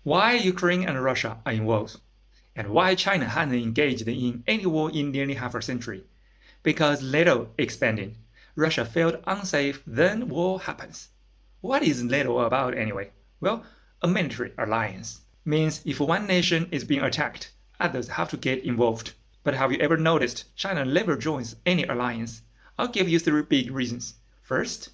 Why Ukraine and Russia are involved, and why China hasn't engaged in any war in nearly half a century. Because NATO expanding, Russia felt unsafe, then war happens. What is NATO about anyway? Well, a military alliance means if one nation is being attacked, others have to get involved. But have you ever noticed China never joins any alliance? I'll give you three big reasons. First,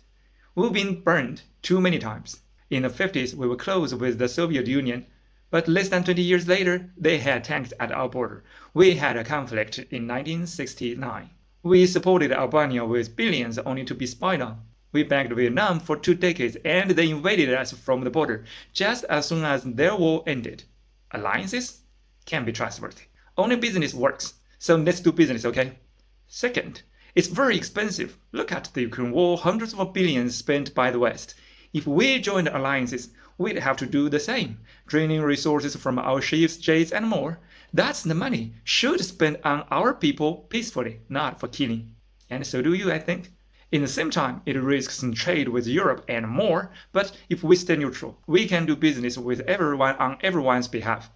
we've been burned too many times. In the 50s, we were close with the Soviet Union, but less than 20 years later, they had tanks at our border. We had a conflict in 1969. We supported Albania with billions only to be spied on. We backed Vietnam for 2 decades and they invaded us from the border just as soon as their war ended. Alliances can be trustworthy. Only business works, so let's do business, okay? Second, it's very expensive. Look at the Ukraine war, hundreds of billions spent by the West. If we joined alliances, we'd have to do the same, draining resources from our ships, jets, and more. That's the money should spend on our people peacefully, not for killing. And so do you, I think. In the same time, it risks trade with Europe and more, but if we stay neutral, we can do business with everyone on everyone's behalf.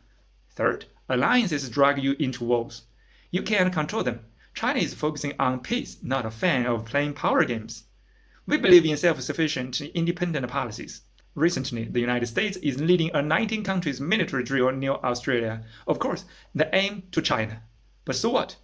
Third, alliances drag you into wars. You can't control them. China is focusing on peace, not a fan of playing power games. We believe in self-sufficient, independent policies. Recently, the United States is leading a 19 countries military drill near Australia. Of course, the aim to China. But so what?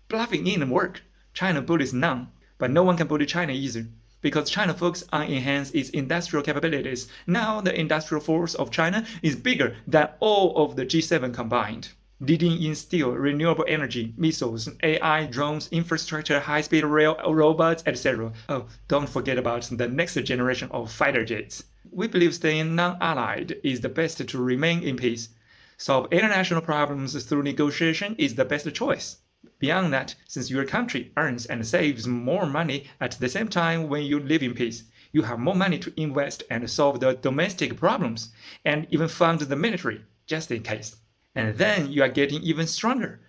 Bluffing in work. China bullies none, but no one can bully China either. Because China focuses on enhance its industrial capabilities. Now the industrial force of China is bigger than all of the G7 combined. Leading in steel, renewable energy, missiles, AI, drones, infrastructure, high-speed rail, robots, etc. Oh, don't forget about the next generation of fighter jets. We believe staying non-allied is the best to remain in peace. Solve international problems through negotiation is the best choice. Beyond that, since your country earns and saves more money at the same time when you live in peace, you have more money to invest and solve the domestic problems, and even fund the military, just in case. And then you are getting even stronger.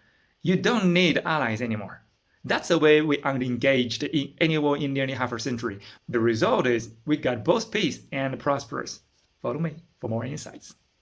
You don't need allies anymore. That's the way we aren't engaged in any war in nearly half a century. The result is we got both peace and prosperous. Follow me for more insights.